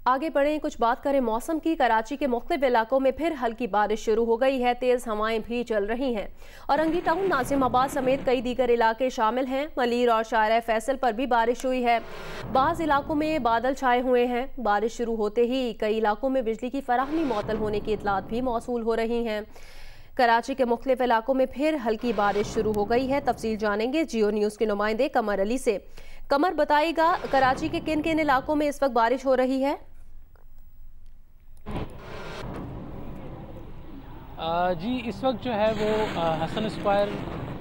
आगे बढ़ें, कुछ बात करें मौसम की। कराची के मुख्तलिफ इलाकों में फिर हल्की बारिश शुरू हो गई है। तेज़ हवाएं भी चल रही हैं। औरंगी टाउन, नाजिमाबाद समेत कई दीगर इलाके शामिल हैं। मलीर और शारा फैसल पर भी बारिश हुई है। बाज़ इलाकों में बादल छाए हुए हैं। बारिश शुरू होते ही कई इलाकों में बिजली की फराहमी मुअत्तल होने की इतलात भी मौसूल हो रही हैं। कराची के मुख्तलिफ इलाकों में फिर हल्की बारिश शुरू हो गई है। तफसील जानेंगे जियो न्यूज़ के नुमाइंदे कमर अली से। कमर, बताइएगा कराची के किन किन इलाकों में इस वक्त बारिश हो रही है? जी, इस वक्त जो है वो Hasan square,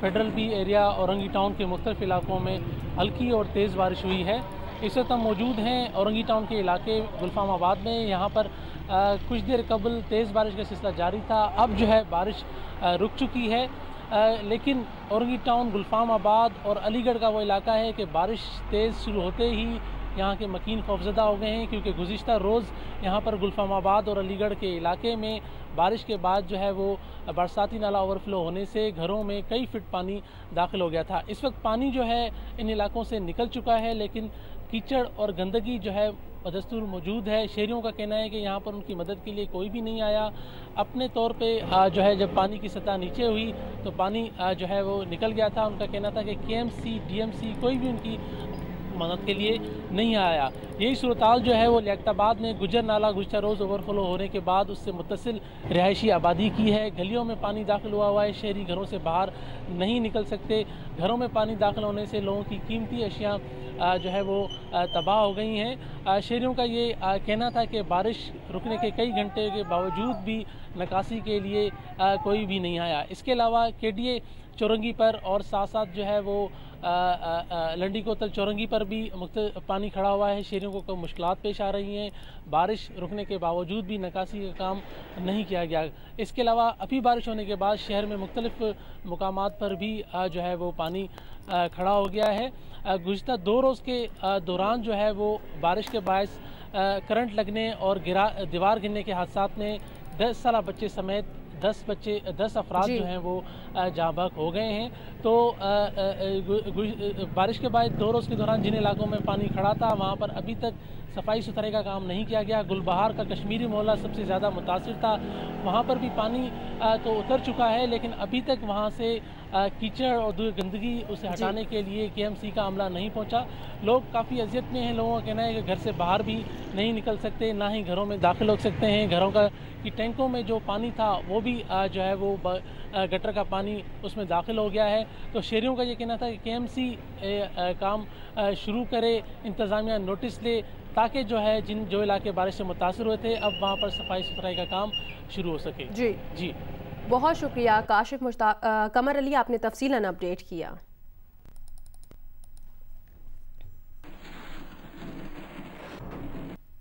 federal B area, Orangi town के मुख्तलिफ इलाकों में हल्की और तेज़ बारिश हुई है। इस वक्त हम मौजूद हैं औरंगी टाउन के इलाके गुलफामाबाद में। यहाँ पर कुछ देर कबल तेज़ बारिश का सिलसिला जारी था। अब जो है बारिश रुक चुकी है, लेकिन औरंगी टाउन, गुलफामाबाद और अलीगढ़ का वो इलाका है कि बारिश तेज़ शुरू होते ही यहाँ के मकीन खौफजदा हो गए हैं, क्योंकि गुज़िश्ता रोज़ यहाँ पर गुलफामाबाद और अलीगढ़ के इलाके में बारिश के बाद जो है वो बरसाती नाला ओवरफ्लो होने से घरों में कई फिट पानी दाखिल हो गया था। इस वक्त पानी जो है इन इलाकों से निकल चुका है, लेकिन कीचड़ और गंदगी जो है बदस्तूर मौजूद है। शहरियों का कहना है कि यहाँ पर उनकी मदद के लिए कोई भी नहीं आया। अपने तौर पे जो है जब पानी की सतह नीचे हुई तो पानी जो है वो निकल गया था। उनका कहना था कि KMC, DMC कोई भी उनकी मदद के लिए नहीं आया। यही सूरताल जो है वो लियाकताबाद में गुजर नाला गुज़श्ता रोज़ ओवरफ्लो होने के बाद उससे मुत्तसिल रिहायशी आबादी की है। गलियों में पानी दाखिल हुआ है। शहरी घरों से बाहर नहीं निकल सकते। घरों में पानी दाखिल होने से लोगों की कीमती अशिया जो है वो तबाह हो गई हैं। शहरियों का ये कहना था कि बारिश रुकने के कई घंटे के बावजूद भी निकासी के लिए कोई भी नहीं आया। इसके अलावा KDA चौरंगी पर और साथ साथ जो है वो लंडी कोतल चौरंगी पर भी पानी खड़ा हुआ है। शहरियों को मुश्किलात पेश आ रही हैं। बारिश रुकने के बावजूद भी निकासी का काम नहीं किया गया। इसके अलावा अभी बारिश होने के बाद शहर में मुख्तलिफ मुकामात पर भी जो है वो पानी खड़ा हो गया है। गुज़िश्ता 2 रोज़ के दौरान जो है वो बारिश के बायस करंट लगने और दीवार गिरने के हादसात में 10 साला बच्चे समेत 10 अफराद जो हैं वो जाँ बहक हो गए हैं। तो बारिश के बाद 2 रोज़ के दौरान जिन इलाकों में पानी खड़ा था वहाँ पर अभी तक सफाई सुथरे का काम नहीं किया गया। गुलबहार का कश्मीरी मोहल्ला सबसे ज़्यादा मुतासिर था। वहाँ पर भी पानी तो उतर चुका है, लेकिन अभी तक वहाँ से कीचड़ और गंदगी उसे हटाने के लिए KMC का अमला नहीं पहुँचा। लोग काफ़ी अजियत में हैं। लोगों का कहना है कि घर से बाहर भी नहीं निकल सकते, ना ही घरों में दाखिल हो सकते हैं। घरों की टैंकों में जो पानी था वो भी जो है वो गटर का पानी उसमें दाखिल हो गया है। तो शहरियों का ये कहना था कि KMC काम शुरू करे, इंतज़ामिया नोटिस ले, ताकि जो है जो इलाके बारिश से मुतासर हुए थे अब वहाँ पर सफाई सुथराई का काम शुरू हो सके। जी, बहुत शुक्रिया काशिफ कमर अली, आपने तफसीलन अपडेट किया।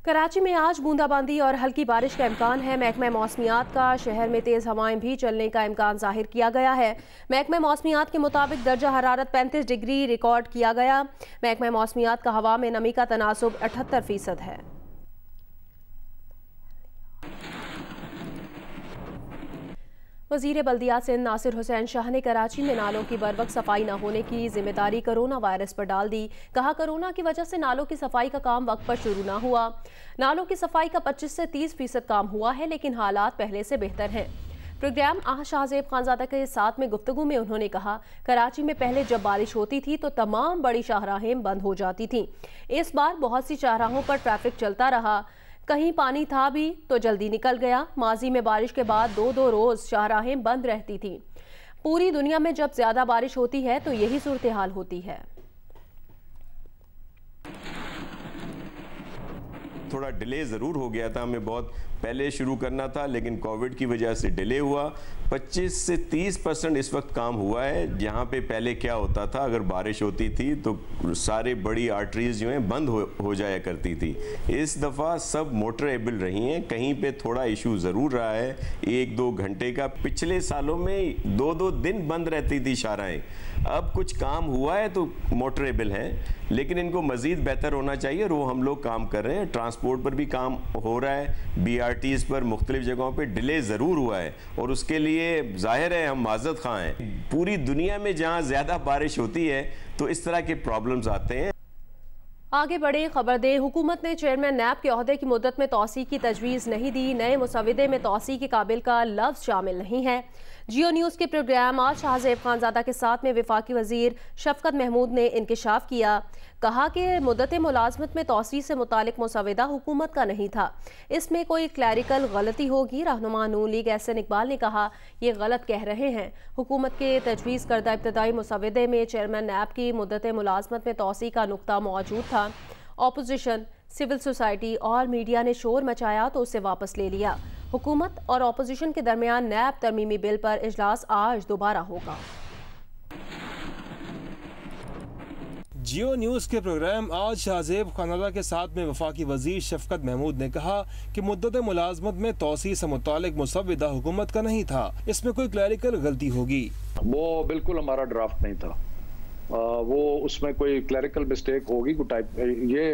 कराची में आज बूंदाबांदी और हल्की बारिश का इम्कान है। महकमा मौसमियात का शहर में तेज़ हवाएं भी चलने का इम्कान जाहिर किया गया है। महकमा मौसमियात के मुताबिक दर्जा हरारत 35 डिग्री रिकॉर्ड किया गया। महकमा मौसमियात का हवा में नमी का तनासुब 78% है। वज़ीर बल्दियात सिंध नासिर हुसैन शाह ने कराची में नालों की बरवक्त सफाई न होने की जिम्मेदारी कोरोना वायरस पर डाल दी। कहा, कोरोना की वजह से नालों की सफाई का काम वक्त पर शुरू न हुआ। नालों की सफाई का 25 से 30% काम हुआ है, लेकिन हालात पहले से बेहतर हैं। प्रोग्राम शाहजेब खानजादा के साथ में गुफ्तगू में उन्होंने कहा, कराची में पहले जब बारिश होती थी तो तमाम बड़ी शाहराहें बंद हो जाती थीं। इस बार बहुत सी शाहराहों पर ट्रैफिक चलता रहा। कहीं पानी था भी तो जल्दी निकल गया। माजी में बारिश के बाद 2-2 रोज़ शाहराहें बंद रहती थीं। पूरी दुनिया में जब ज़्यादा बारिश होती है तो यही सूरत हाल होती है। थोड़ा डिले ज़रूर हो गया था, हमें बहुत पहले शुरू करना था, लेकिन कोविड की वजह से डिले हुआ। 25 से 30% इस वक्त काम हुआ है। जहाँ पे पहले क्या होता था, अगर बारिश होती थी तो सारे बड़ी आर्टरीज जो हैं बंद हो जाया करती थी। इस दफ़ा सब मोटरेबल रही हैं। कहीं पे थोड़ा इशू ज़रूर रहा है, 1-2 घंटे का। पिछले सालों में 2-2 दिन बंद रहती थी शाहराहें। अब कुछ काम हुआ है तो मोटरेबल हैं, लेकिन इनको मज़ीद बेहतर होना चाहिए और वो हम लोग काम कर रहे हैं। ट्रांसपोर्ट पर भी काम हो रहा है। BRTs पर मुख्तलिफ जगहों पे डिले ज़रूर हुआ है और उसके लिए जाहिर है हम माज़रत ख़्वाह हैं। पूरी दुनिया में जहाँ ज़्यादा बारिश होती है तो इस तरह के प्रॉब्लम्स आते हैं। आगे बढ़े खबर दें, हुकूमत ने चेयरमैन नैब के ओहदे की मुद्दत में तौसी की तजवीज़ नहीं दी। नए मुसविदे में तौसी के काबिल का लफ्ज़ शामिल नहीं है। जियो न्यूज़ के प्रोग्राम आज शाहजेब खानजादा के साथ में वफाकी वजीर शफकत महमूद ने इंकशाफ किया। कहा कि मुद्दत मुलाजमत में तौसी से मुतालिक मुसविदा हुकूमत का नहीं था, इसमें कोई क्लैरिकल गलती होगी। रहनुमा नून लीग एहसन इकबाल ने कहा, ये गलत कह रहे हैं। हुकूमत के तजवीज़ करदा इब्तदाई मुसविदे में चेयरमैन नैब की मुद्दत मुलाजमत में तौसी का नुक्ता मौजूद था। ऑपोजिशन, सिविल सोसाइटी और मीडिया ने शोर मचाया तो उसे वापस ले लिया। हुकूमत और ऑपोजिशन के दरमियान नैब तरमीमी बिल पर इजलास आज दोबारा होगा। जियो न्यूज़ के प्रोग्राम आज शाहजेब खानजादा के साथ में वफाकी वजीर शफकत महमूद ने कहा कि मुद्दत मुलाजमत में तौसी से मुतालिक मुसविदा हुकूमत का नहीं था, इसमें कोई क्लैरिकल गलती होगी। वो बिल्कुल हमारा ड्राफ्ट नहीं था, वो उसमें कोई क्लैरिकल मिस्टेक होगी कोई टाइप, ये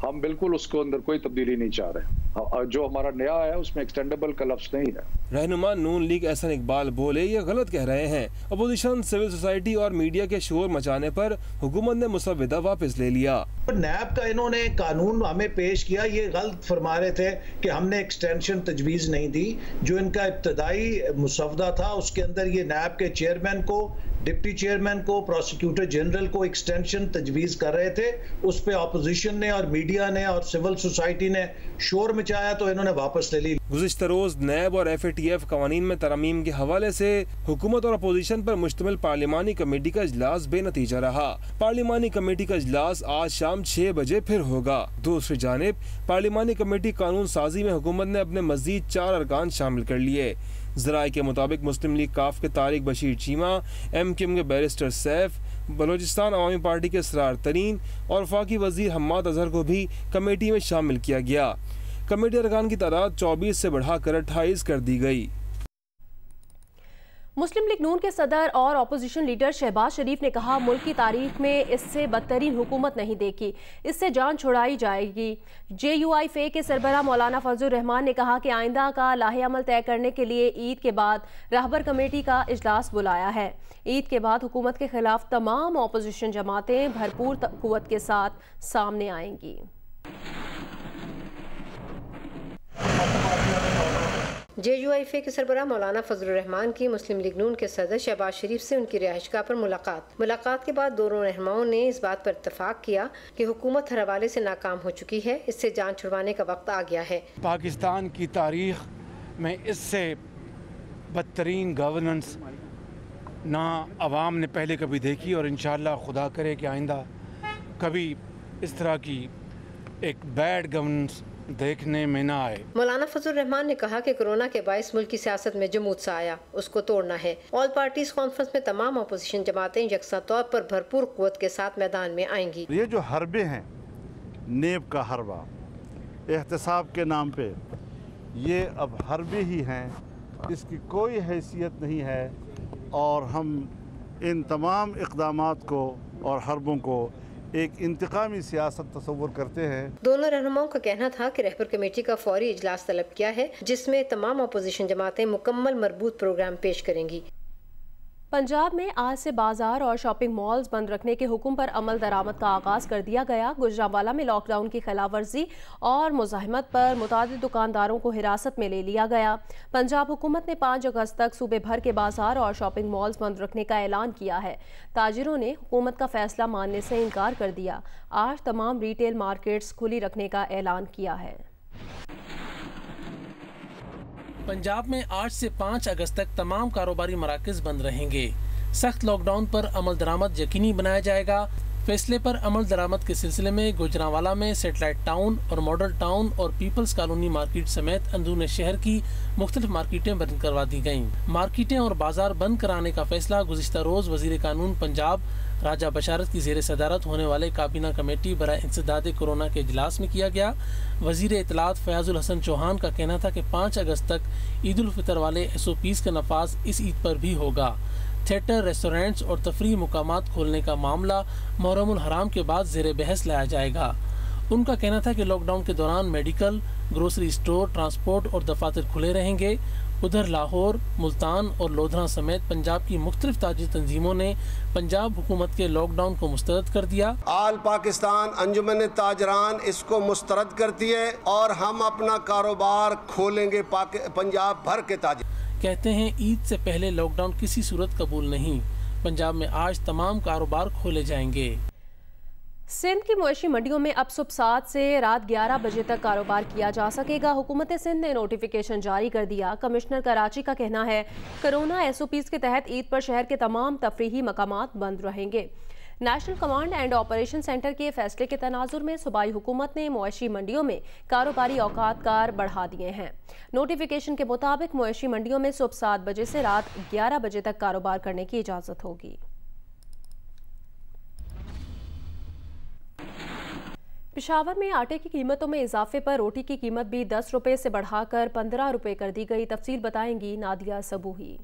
हम बिल्कुल उसको अंदर कोई तब्दीली नहीं चाह रहे। जो हमारा नया है उसमें एक्सटेंडेबल का लफ्ज़ नहीं है। रहनुमा नून लीग एहसन इकबाल बोले, ये गलत कह रहे हैं। अपोजिशन, सिविल सोसाइटी और मीडिया के शोर मचाने पर हुकूमत ने मुसविदा वापस ले लिया। नैब का इन्होंने कानून हमें पेश किया, ये गलत फरमा रहे थे कि हमने एक्सटेंशन तजवीज़ नहीं दी। जो इनका इब्तदाई मुसवदा था उसके अंदर ये नैब के चेयरमैन को, डिप्टी चेयरमैन को, प्रोसिक्यूटर जनरल को एक्सटेंशन तजवीज़ कर रहे थे। उस पर अपोजिशन ने और मीडिया ने और सिविल सोसाइटी ने शोर मचाया तो इन्होंने वापस ले ली। गुज़िश्ता रोज नैब और FATF कवानीन में तरमीम के हवाले से हुकूमत और अपोजिशन पर मुश्तमिल पार्लिमानी कमेटी का इजलास बेनतीजा रहा। पार्लिमानी कमेटी का इजलास आज शाम 6 बजे फिर होगा। दूसरी जानिब पार्लिमानी कमेटी कानून साजी में हुकूमत ने अपने मजीद 4 अरकान शामिल कर लिए। ज़राए के मुताबिक मुस्लिम लीग काफ के तारिक बशीर चीमा, MKM के बैरिस्टर सैफ, बलोचिस्तान अवामी पार्टी के इसरार तरीन और वफाकी वजीर हम्माद अजहर को भी कमेटी में शामिल किया गया। कमेटी अरकान की तादाद 24 से बढ़ाकर 28 कर दी गई। मुस्लिम लीग नून के सदर और अपोजिशन लीडर शहबाज शरीफ ने कहा, मुल्क की तारीख में इससे बदतरीन हुकूमत नहीं देखी, इससे जान छुड़ाई जाएगी। JUIF के सरबराह मौलाना फजलुर रहमान ने कहा कि आइंदा का लाहे अमल तय करने के लिए ईद के बाद रहबर कमेटी का इजलास बुलाया है। ईद के बाद हुकूमत के खिलाफ तमाम अपोजिशन जमातें भरपूर कुव्वत के साथ सामने आएंगी। JUIF के सरबराह मौलाना फजलुर रहमान की मुस्लिम लीग नून के सदर शहबाज शरीफ से उनकी रिहाइशगाह पर मुलाकात के बाद दोनों रहनुमाओं ने इस बात पर इत्तफाक किया कि हुकूमत हर हवाले से नाकाम हो चुकी है, इससे जान छुड़वाने का वक्त आ गया है। पाकिस्तान की तारीख में इससे बदतरीन गवर्नेंस ना अवाम ने पहले कभी देखी और इंशाअल्लाह खुदा करे कि आइंदा कभी इस तरह की एक बैड गवर्नेंस देखने में ना आए। मौलाना फजलुर रहमान ने कहा कि कोरोना के बाइस मुल्क की सियासत में जमूद सा आया, उसको तोड़ना है। ऑल पार्टीज कॉन्फ्रेंस में तमाम अपोजिशन जमातें यकसा तौर पर भरपूर कुव्वत के साथ मैदान में आएंगी। ये जो हरबे हैं, नेब का हरबा एहतसाब के नाम पे, ये अब हरबे ही हैं, इसकी कोई हैसियत नहीं है और हम इन तमाम इक़दामात को और हरबों को एक इंतकामी सियासत तस्वुर करते हैं। दोनों रहनुमाओं का कहना था कि रहबर कमेटी का फौरी इजलास तलब किया है, जिसमें तमाम अपोजिशन जमातें मुकम्मल मरबूत प्रोग्राम पेश करेंगी। पंजाब में आज से बाजार और शॉपिंग मॉल्स बंद रखने के हुक्म पर अमल दरामद का आगाज कर दिया गया। गुजरांवाला में लॉकडाउन की खिलाफ वर्जी और मुजाहिमत पर मुतादिद दुकानदारों को हिरासत में ले लिया गया। पंजाब हुकूमत ने 5 अगस्त तक सूबे भर के बाजार और शॉपिंग मॉल्स बंद रखने का ऐलान किया है। ताजिरों ने हुकूमत का फैसला मानने से इनकार कर दिया। आज तमाम रिटेल मार्केट्स खुली रखने का ऐलान किया है। पंजाब में 8 से 5 अगस्त तक तमाम कारोबारी मराकज़ बंद रहेंगे। सख्त लॉकडाउन पर अमल दरामद यकीनी बनाया जाएगा। फैसले पर अमल दरामद के सिलसिले में गुजरांवाला में सेटेलाइट टाउन और मॉडल टाउन और पीपल्स कॉलोनी मार्केट समेत अंदरूनी शहर की मुख्तलिफ मार्केटें बंद करवा दी गयी। मार्केटें और बाजार बंद कराने का फैसला गुज़िश्ता रोज वजीर कानून पंजाब राजा बशारत की ज़ेर सदारत होने वाले काबीना कमेटी बराए इंसदाद कोरोना के इजलास में किया गया। वजीर इत्तलात फयाजुल हसन चौहान का कहना था कि 5 अगस्त तक ईद उल फितर वाले SOPs का नफाज इस ईद पर भी होगा। थिएटर, रेस्टोरेंट्स और तफरीह मुकामात खोलने का मामला मुहर्रमुल हराम के बाद ज़ेर बहस लाया जाएगा। उनका कहना था कि लॉकडाउन के दौरान मेडिकल, ग्रोसरी स्टोर, ट्रांसपोर्ट और दफातर खुले रहेंगे। उधर लाहौर, मुल्तान और लोधरा समेत पंजाब की मुख्तलिफ ताजी तंजीमों ने पंजाब हुकूमत के लॉकडाउन को मुस्तरद कर दिया। आल पाकिस्तान अंजुमन ताजरान इसको मुस्तरद करती है और हम अपना कारोबार खोलेंगे पंजाब भर के ताजर। कहते हैं ईद से पहले लॉकडाउन किसी सूरत कबूल नहीं। पंजाब में आज तमाम कारोबार खोले जाएंगे। सिंध की मवेशी मंडियों में अब सुबह 7 से रात 11 बजे तक कारोबार किया जा सकेगा। हुकूमत सिंध ने नोटिफिकेशन जारी कर दिया। कमिश्नर कराची का कहना है कोरोना SOPs के तहत ईद पर शहर के तमाम तफरीही मकामात बंद रहेंगे। National command and operation centre के फैसले के तनाजुर में सूबाई हुकूमत ने मवेशी मंडियों में कारोबारी औकात कार बढ़ा दिए हैं। नोटिफिकेशन के मुताबिक मवेशी मंडियों में सुबह 7 बजे से रात 11 बजे तक कारोबार करने की इजाज़त होगी। पेशावर में आटे की कीमतों में इजाफे पर रोटी की कीमत भी 10 रुपये से बढ़ाकर 15 रुपये कर दी गई। तफसील बताएंगी नादिया सबूही।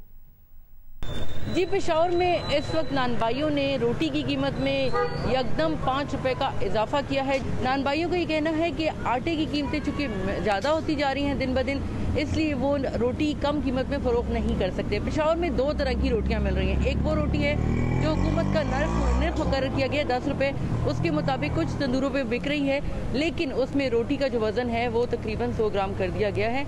जी, पेशावर में इस वक्त नानबाइयों ने रोटी की कीमत में यकदम 5 रुपये का इजाफा किया है। नानबाइयों का ये कहना है कि आटे की कीमतें चूँकि ज़्यादा होती जा रही हैं दिन ब दिन, इसलिए वो रोटी कम कीमत में फ़रोख्त नहीं कर सकते। पेशावर में 2 तरह की रोटियां मिल रही हैं। एक वो रोटी है जो हुकूमत का निर्फ मुकर्रर किया गया 10 रुपये, उसके मुताबिक कुछ तंदूरों पे बिक रही है, लेकिन उसमें रोटी का जो वज़न है वो तकरीबन 100 ग्राम कर दिया गया है।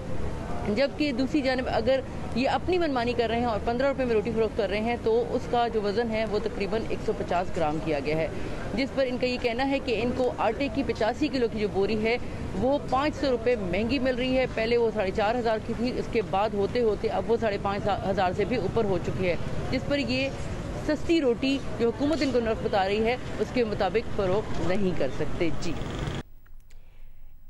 जबकि दूसरी जानिब अगर ये अपनी मनमानी कर रहे हैं और 15 रुपये में रोटी फरोख्त कर रहे हैं तो उसका जो वज़न है वो तकरीबन 150 ग्राम किया गया है, जिस पर इनका ये कहना है कि इनको आटे की 85 किलो की जो बोरी है वो 500 रुपये महंगी मिल रही है। पहले वो 4,500 की थी, उसके बाद होते होते अब वो 5,500 से भी ऊपर हो चुकी है, जिस पर ये सस्ती रोटी जो हुकूमत इनको नर्फ बता रही है उसके मुताबिक फरोख्त नहीं कर सकते। जी,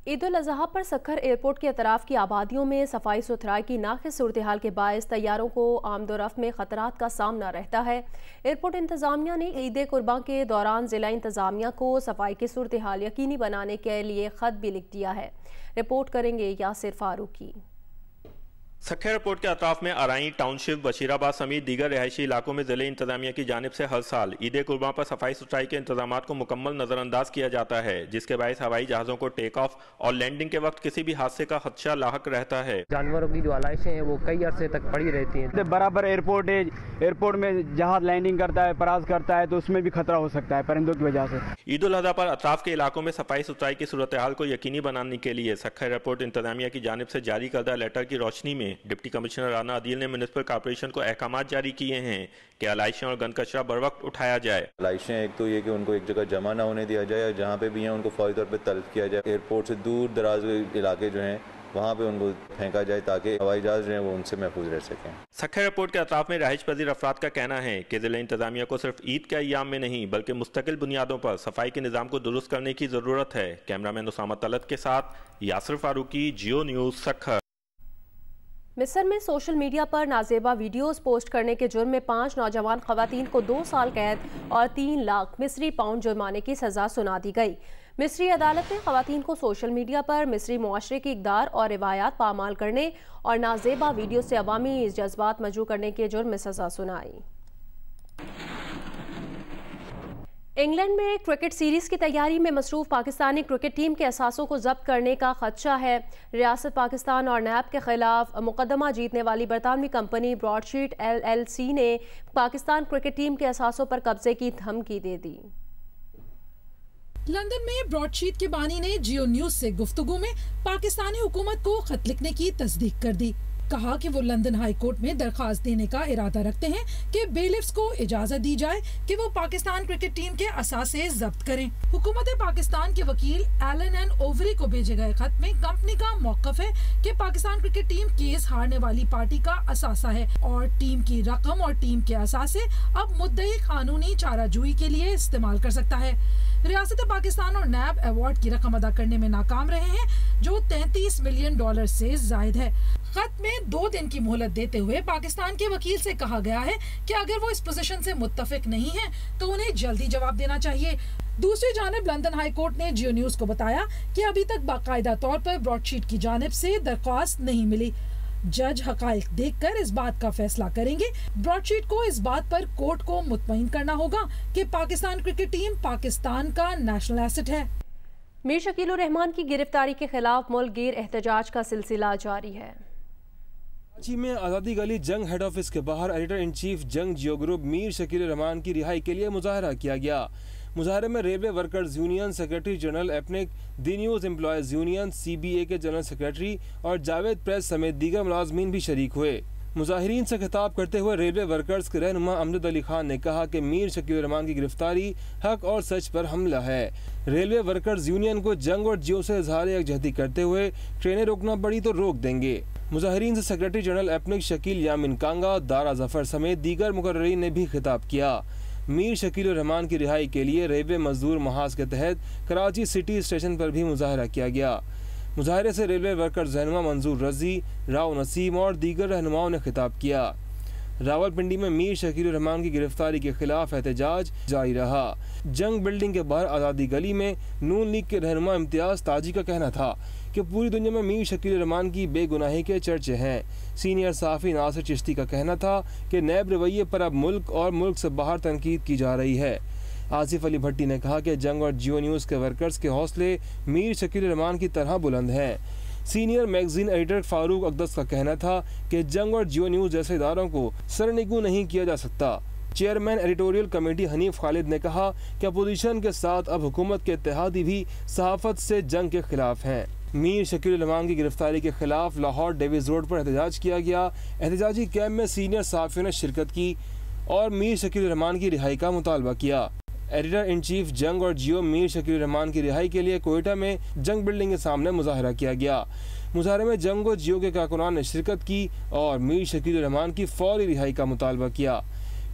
ईद उल अजहा पर सक्खर एयरपोर्ट के अतराफ की आबादियों में सफाई सुथराई की नाक़िस सूरत हाल के बायस तैयारों को आमदोरफ्त में खतरात का सामना रहता है। एयरपोर्ट इंतजामिया ने ईद कुर्बान के दौरान जिला इंतजामिया को सफाई की सूरत हाल यकीनी बनाने के लिए खत भी लिख दिया है। रिपोर्ट करेंगे यासिर फारूकी। सक्खर एयरपोर्ट के अतराफ में अराई टाउनशिप, बशीराबाद समेत दीगर रहायशी इलाकों में जिले इंतजामिया की जानिब से हर साल ईद कुर्बान पर सफाई सुथराई के इंतजाम को मुकम्मल नजरअंदाज किया जाता है, जिसके बायस हवाई जहाज़ों को टेक ऑफ और लैंडिंग के वक्त किसी भी हादसे का खदशा लाहक रहता है। जानवरों की जो आलाइशें हैं वो कई अरसे तक पड़ी रहती हैं। बराबर एयरपोर्ट है, एयरपोर्ट में जहाज लैंडिंग करता है, पराज करता है, तो उसमें भी खतरा हो सकता है परिंदों की वजह से। ईद उल अजहा पर अतराफ के इलाकों में सफाई सुथराई की सूरत हाल को यकीनी बनाने के लिए सक्खर एयरपोर्ट इंतजामिया की जानिब से जारी करदा लेटर की रोशनी में डिप्टी कमिश्नर राना अदील ने म्युनिसिपल कॉर्पोरेशन को अहकाम जारी किए हैं कि आलाइशें और गंद कचरा बर वक्त उठाया जाए। आलाइशें एक तो ये कि उनको एक जगह जमा ना होने दिया जाए, जहाँ पे भी हैं उनको फौरी तौर पे तलब किया जाए। एयरपोर्ट से दूर दराज इलाके जो हैं वहाँ पे उनको फेंका जाए ताकि हवाई जहाज जो है वो उनसे महफूज रह सकें। सक्खर एयरपोर्ट के अतराफ में रहायश पजीर अफराद का कहना है कि जिला इंतजामिया को सिर्फ ईद के अय्याम में नहीं बल्कि मुस्तकिल बुनियादों पर सफाई के निज़ाम को दुरुस्त करने की ज़रूरत है। कैमरामैन उसामा तलत के साथ यासिर फारूकी, जियो न्यूज़, सक्खर। मिस्र में सोशल मीडिया पर नाजेबा वीडियोस पोस्ट करने के जुर्म में 5 नौजवान खवातीन को 2 साल कैद और 3 लाख मिस्री पाउंड जुर्माने की सजा सुना दी गई। मिस्री अदालत ने खवातीन को सोशल मीडिया पर मिस्री मुआशरे की इक़दार और रिवायात पामाल करने और नाजेबा वीडियो से अवामी जज्बात मजरू करने के जुर्म में सजा सुनाई। इंग्लैंड में क्रिकेट सीरीज की तैयारी में मसरूफ पाकिस्तानी क्रिकेट टीम के असासों को जब्त करने का खदशा है। रियासत पाकिस्तान और नैब के खिलाफ मुकदमा जीतने वाली बरतानवी कंपनी ब्रॉडशीट LLC ने पाकिस्तान क्रिकेट टीम के असासों पर कब्जे की धमकी दे दी। लंदन में ब्रॉडशीट के बानी ने जियो न्यूज से गुफ्तगू में पाकिस्तानी हुकूमत को खत लिखने की तस्दीक कर दी। कहा कि वो लंदन हाई कोर्ट में दरखास्त देने का इरादा रखते हैं कि बेलिफ्स को इजाजत दी जाए कि वो पाकिस्तान क्रिकेट टीम के असासे जब्त करें। हुकूमत पाकिस्तान के वकील एलन एंड ओवरी को भेजे गए खत में कंपनी का मौकफ है कि पाकिस्तान क्रिकेट टीम केस हारने वाली पार्टी का असासा है और टीम की रकम और टीम के असासे अब मुद्दई कानूनी चाराजोई के लिए इस्तेमाल कर सकता है। रियासत पाकिस्तान और नैब अवार्ड की रकम अदा करने में नाकाम रहे हैं जो $33 मिलियन से जायद है। खत में 2 दिन की मोहलत देते हुए पाकिस्तान के वकील से कहा गया है कि अगर वो इस पोजीशन से मुत्तफिक नहीं है तो उन्हें जल्दी जवाब देना चाहिए। दूसरी जानिब लंदन हाई कोर्ट ने जियो न्यूज को बताया कि अभी तक बाकायदा तौर पर ब्रॉडशीट की जानिब से दरख्वास्त नहीं मिली। जज हकाइक देखकर इस बात का फैसला करेंगे। ब्रॉडशीट को इस बात पर कोर्ट को मुतमईन करना होगा कि पाकिस्तान क्रिकेट टीम पाकिस्तान का नेशनल एसेट है। मीर शकील उर रहमान की गिरफ्तारी के खिलाफ मुल्क गिर एहतजाज का सिलसिला जारी है। कराची में आज़ादी गली जंग हेड ऑफिस के बाहर एडिटर इन चीफ जंग जियो ग्रुप मीर शकील उर रहमान की रिहाई के लिए मुजाहरा किया गया। मुजाहरे में railway workers union, secretary general एपनिक, the news employees union, CBA के जनरल सेक्रेटरी और जावेद प्रेस समेत दीगर मुलाजमीन भी शरीक हुए। मुजाहिरीन से खिताब करते हुए रेलवे वर्कर्स के रहनुमा अमजद अली खान ने कहा कि मीर शकील उर रहमान की गिरफ्तारी हक और सच पर हमला है। रेलवे वर्कर्स यूनियन को जंग और जियो से इजहार यकजहती करते हुए ट्रेनें रोकना पड़ी तो रोक देंगे। मुजाहिरीन से सेक्रेटरी जनरल एपनिक शकील यामिन कांगा, दारा जफर समेत दीगर मुकर्ररीन ने भी खिताब किया। मीर शकील उर रहमान की रिहाई के लिए रेलवे मजदूर महाज के तहत कराची सिटी स्टेशन पर भी मुजाहरा किया गया। मुजाहरे से रेलवे वर्कर्स रहनुमा मंजूर रजी, राव नसीम और दीगर रहनुमाओं ने खिताब किया। रावलपिंडी में मीर शकील उर रहमान की गिरफ्तारी के खिलाफ एहतजाज जारी रहा। जंग बिल्डिंग के बाहर आज़ादी गली में नून लीग के रहनुमा इम्तियाज़ ताजी का कहना था कि पूरी दुनिया में मीर शकील उर रहमान की बेगुनाही के चर्चे हैं। सीनियर सहाफ़ी नासिर चिश्ती का कहना था कि नैब रवैये पर अब मुल्क और मुल्क से बाहर तनकीद की जा रही है। आसिफ अली भट्टी ने कहा कि जंग और जियो न्यूज़ के वर्कर्स के हौसले मीर शकील उर रहमान की तरह बुलंद हैं। सीनियर मैगजीन एडिटर फारूक अकदस का कहना था कि जंग और जियो न्यूज़ जैसे इदारों को सरनिगू नहीं किया जा सकता। Chairman editorial committee Hanif Khalid ने कहा कि अपोजिशन के साथ अब हुकूमत के इत्तेहादी भी सहाफ़त से जंग के खिलाफ हैं। मीर शकील उर रहमान की गिरफ्तारी के खिलाफ लाहौर डेविस रोड पर एहतजाज किया गया। एहतजाजी कैंप में सीनियर सहाफ़ियों ने शिरकत की और मीर शकील उर रहमान की रिहाई का मुतालबा किया। एडिटर इन चीफ जंग और जियो मीर शकील उर रहमान की रिहाई के लिए कोयटा में जंग बिल्डिंग के सामने मुजाहरा किया गया। मुजाहरे में जंग और जियो के कारकुनान ने शिरकत की और मीर शकील उर रहमान की फौरी रिहाई का मुतालबा किया।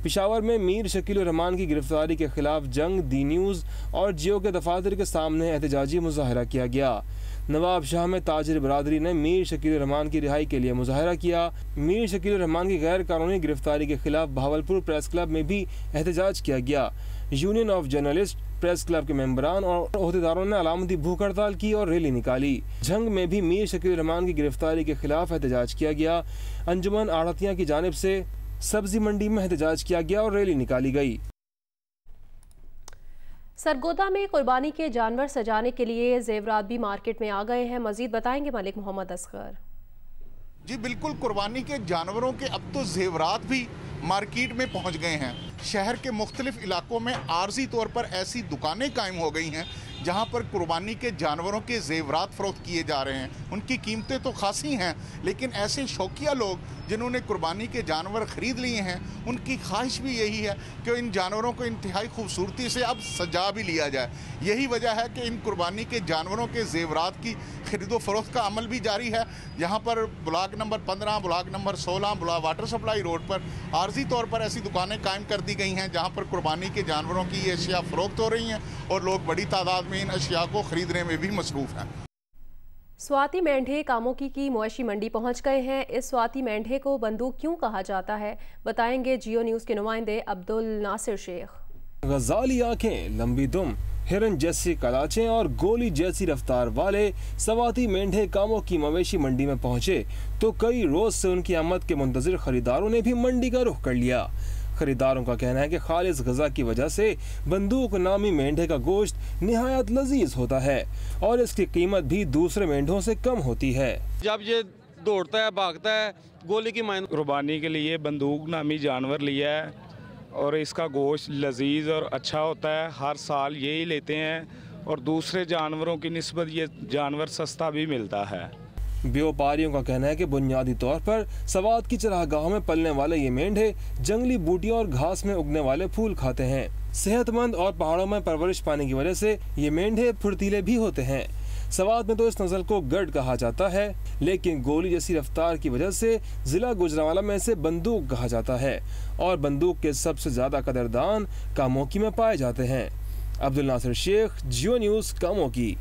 पेशावर में मीर शकील उर रहमान की गिरफ्तारी के खिलाफ जंग, दी न्यूज़ और जियो के दफातर के सामने एहतजाजी मुजाहरा किया गया। नवाब शाह में ताजिर बरादरी ने मीर शकील उर रहमान की रिहाई के लिए मुजाहरा किया। मीर शकील उर रहमान की गैर कानूनी गिरफ्तारी के खिलाफ भावलपुर प्रेस क्लब में भी एहतजाज किया गया। Union of journalist, press club के मेंबरान और अहदेदारों ने अलामती भूख हड़ताल की और रैली निकाली। जंग में भी मीर शकील उर रहमान की गिरफ्तारी के खिलाफ एहतजाज किया गया। अंजुमन आढ़तिया की जानिब से सब्जी मंडी में एहतजाज किया गया और रैली निकाली गई। सरगोदा में कुर्बानी के जानवर सजाने के लिए जेवरात भी मार्केट में आ गए हैं। मजीद बताएंगे मलिक मोहम्मद असगर। जी बिल्कुल, कुर्बानी के जानवरों के अब तो जेवरात भी मार्केट में पहुंच गए हैं। शहर के मुख्तलिफ इलाकों में आर्जी तौर पर ऐसी दुकानें कायम हो गई हैं जहां पर कुर्बानी के जानवरों के जेवरात फ़रोख्त किए जा रहे हैं। उनकी कीमतें तो खासी हैं, लेकिन ऐसे शौकिया लोग जिन्होंने कुर्बानी के जानवर ख़रीद लिए हैं, उनकी ख्वाहिश भी यही है कि इन जानवरों को इंतहाई खूबसूरती से अब सजा भी लिया जाए। यही वजह है कि इन कुर्बानी के जानवरों के जेवरात की खरीदो फरोख्त का अमल भी जारी है। यहाँ पर block number 15, block number 16, block water supply road पर आर्जी तौर पर ऐसी दुकानें कायम कर दी गई हैं जहाँ पर कुर्बानी के जानवरों की ये अशिया फ़रोख्त हो रही हैं और लोग बड़ी तादाद में इन अशिया को ख़रीदने में भी मसरूफ़ हैं। स्वाति मेंढे कामोकी की मवेशी मंडी पहुंच गए हैं। इस स्वाति मेंढे को बंदूक क्यों कहा जाता है, बताएंगे जियो न्यूज़ के नुमाइंदे अब्दुल नासिर शेख। गजाली आंखें, लंबी दुम, हिरन जैसी कलाचें और गोली जैसी रफ्तार वाले स्वाति मेंढे कामों की मवेशी मंडी में पहुंचे तो कई रोज से उनकी आमद के मुंतजिर खरीदारों ने भी मंडी का रुख कर लिया। खरीदारों का कहना है कि खालिस गजा की वजह से बंदूक नामी मेंढे का गोश्त निहायत लजीज होता है और इसकी कीमत भी दूसरे मेंढों से कम होती है। जब ये दौड़ता है, भागता है, गोली की मायने कुर्बानी के लिए बंदूक नामी जानवर लिया है और इसका गोश्त लजीज और अच्छा होता है। हर साल यही लेते हैं और दूसरे जानवरों की निस्बत ये जानवर सस्ता भी मिलता है। व्यापारियों का कहना है कि बुनियादी तौर पर सवात की चरागाहों में पलने वाले ये मेंढे जंगली बूटियों और घास में उगने वाले फूल खाते हैं। सेहतमंद और पहाड़ों में परवरिश पाने की वजह से ये मेंढे फुर्तीले भी होते हैं। सवात में तो इस नस्ल को गढ़ कहा जाता है, लेकिन गोली जैसी रफ्तार की वजह से जिला गुजरांवाला में इसे बंदूक कहा जाता है और बंदूक के सबसे ज्यादा कदरदान कामोकी में पाए जाते हैं। अब्दुल नासिर शेख, जियो न्यूज़, कामोकी।